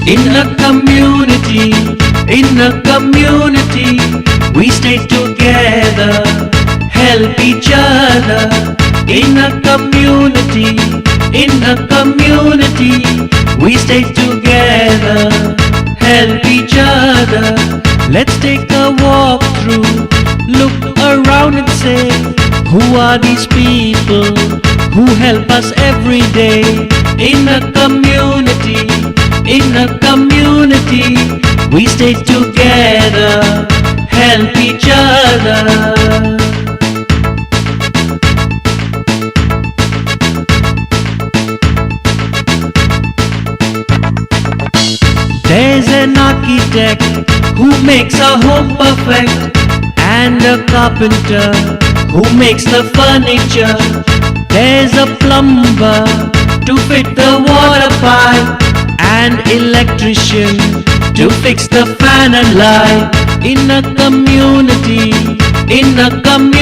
In a community, in a community, we stay together, help each other. In a community, in a community, we stay together, help each other. Let's take a walk through, look around and say, who are these people who help us every day? In a community, in a community, we stay together, help each other. There's an architect who makes a home perfect, and a carpenter who makes the furniture. There's a plumber to fit the water pipe, an electrician to fix the fan and light. In a community, in a community,